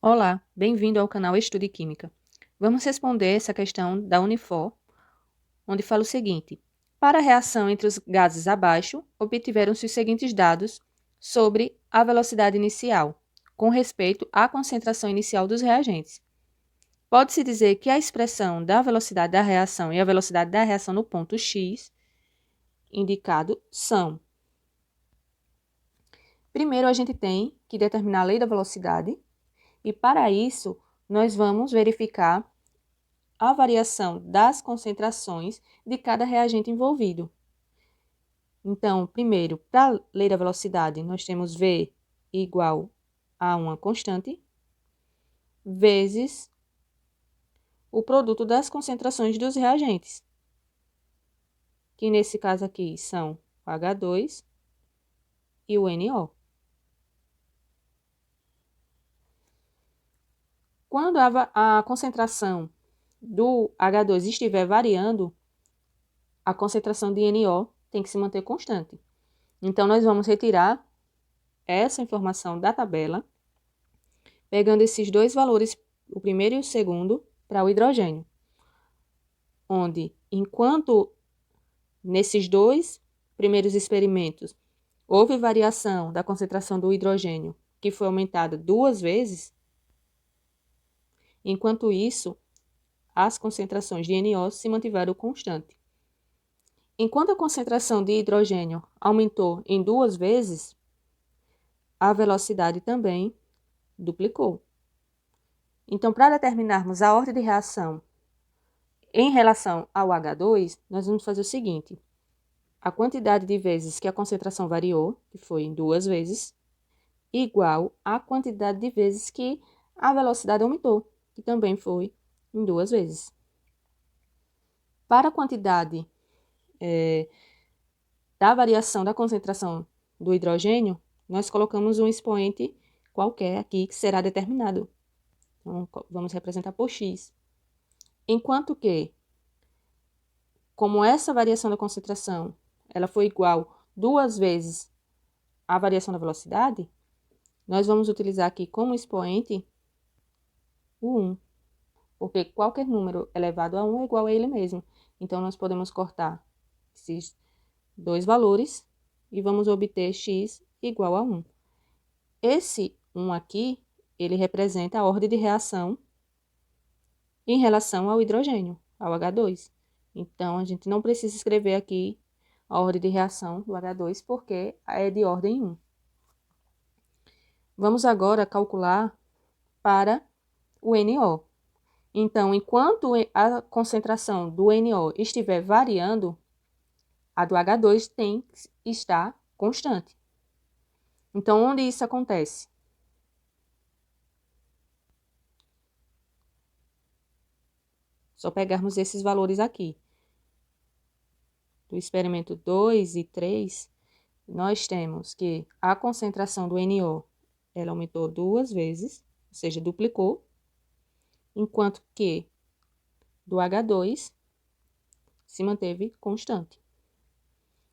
Olá, bem-vindo ao canal Estude Química. Vamos responder essa questão da Unifor, onde fala o seguinte: para a reação entre os gases abaixo, obtiveram-se os seguintes dados sobre a velocidade inicial, com respeito à concentração inicial dos reagentes. Pode-se dizer que a expressão da velocidade da reação e a velocidade da reação no ponto X indicado são. Primeiro, a gente tem que determinar a lei da velocidade, e para isso, nós vamos verificar a variação das concentrações de cada reagente envolvido. Então, primeiro, para a lei da velocidade, nós temos V igual a uma constante, vezes o produto das concentrações dos reagentes, que nesse caso aqui são o H2 e o NO. Quando a concentração do H2 estiver variando, a concentração de NO tem que se manter constante. Então, nós vamos retirar essa informação da tabela, pegando esses dois valores, o primeiro e o segundo, para o hidrogênio, onde, enquanto nesses dois primeiros experimentos houve variação da concentração do hidrogênio, que foi aumentada 2 vezes, enquanto isso, as concentrações de NO se mantiveram constantes. Enquanto a concentração de hidrogênio aumentou em 2 vezes, a velocidade também duplicou. Então, para determinarmos a ordem de reação em relação ao H2, nós vamos fazer o seguinte: a quantidade de vezes que a concentração variou, que foi em 2 vezes, igual à quantidade de vezes que a velocidade aumentou, que também foi em 2 vezes. Para a quantidade da variação da concentração do hidrogênio, nós colocamos um expoente qualquer aqui que será determinado. Então, vamos representar por x. Enquanto que, como essa variação da concentração ela foi igual 2 vezes a variação da velocidade, nós vamos utilizar aqui como expoente o 1, porque qualquer número elevado a 1 é igual a ele mesmo. Então, nós podemos cortar esses dois valores e vamos obter x igual a 1. Esse 1 aqui, ele representa a ordem de reação em relação ao hidrogênio, ao H2. Então, a gente não precisa escrever aqui a ordem de reação do H2, porque é de ordem 1. Vamos agora calcular para o NO. Então, enquanto a concentração do NO estiver variando, a do H2 tem que estar constante. Então, onde isso acontece? Só pegarmos esses valores aqui. Do experimento 2 e 3, nós temos que a concentração do NO ela aumentou 2 vezes, ou seja, duplicou, enquanto que do H2 se manteve constante.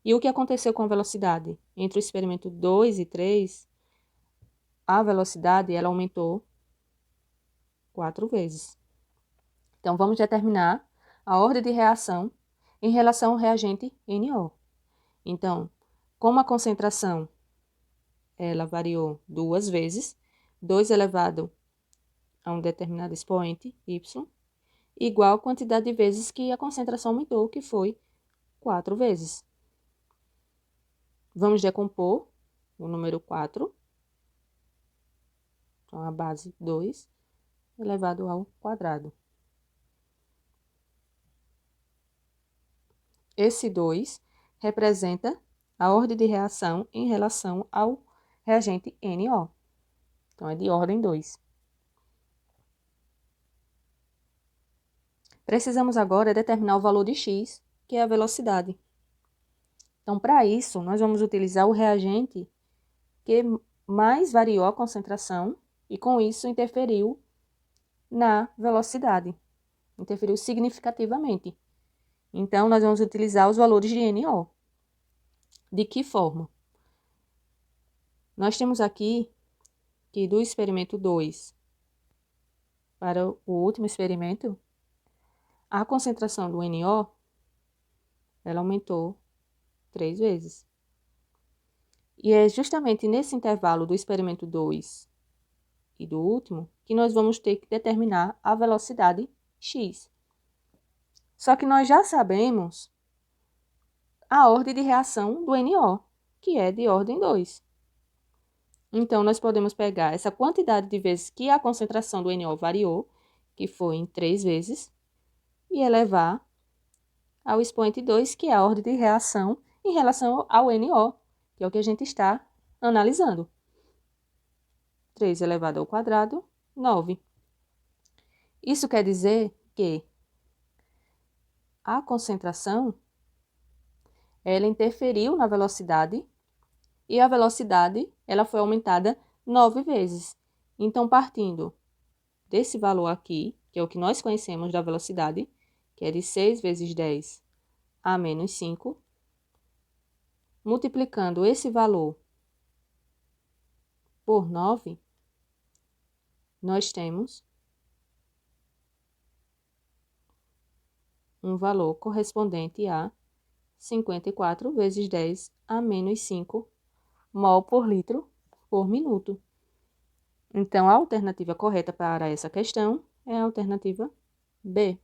E o que aconteceu com a velocidade? Entre o experimento 2 e 3, a velocidade ela aumentou 4 vezes. Então, vamos determinar a ordem de reação em relação ao reagente NO. Então, como a concentração ela variou 2 vezes, 2 elevado a um determinado expoente, y, igual a quantidade de vezes que a concentração aumentou, que foi 4 vezes. Vamos decompor o número 4, então a base 2, elevado ao quadrado. Esse 2 representa a ordem de reação em relação ao reagente NO. Então, é de ordem 2. Precisamos agora determinar o valor de x, que é a velocidade. Então, para isso, nós vamos utilizar o reagente que mais variou a concentração e, com isso, interferiu na velocidade. Interferiu significativamente. Então, nós vamos utilizar os valores de NO. De que forma? Nós temos aqui que do experimento 2, para o último experimento, a concentração do NO, ela aumentou 3 vezes. E é justamente nesse intervalo do experimento 2 e do último que nós vamos ter que determinar a velocidade x. Só que nós já sabemos a ordem de reação do NO, que é de ordem 2. Então, nós podemos pegar essa quantidade de vezes que a concentração do NO variou, que foi em 3 vezes, e elevar ao expoente 2, que é a ordem de reação em relação ao NO, que é o que a gente está analisando. 3 elevado ao quadrado, 9. Isso quer dizer que a concentração, ela interferiu na velocidade, e a velocidade, ela foi aumentada 9 vezes. Então, partindo desse valor aqui, que é o que nós conhecemos da velocidade, que é de 6 vezes 10 a menos 5, multiplicando esse valor por 9, nós temos um valor correspondente a 54 vezes 10 a menos 5 mol por litro por minuto. Então, a alternativa correta para essa questão é a alternativa B.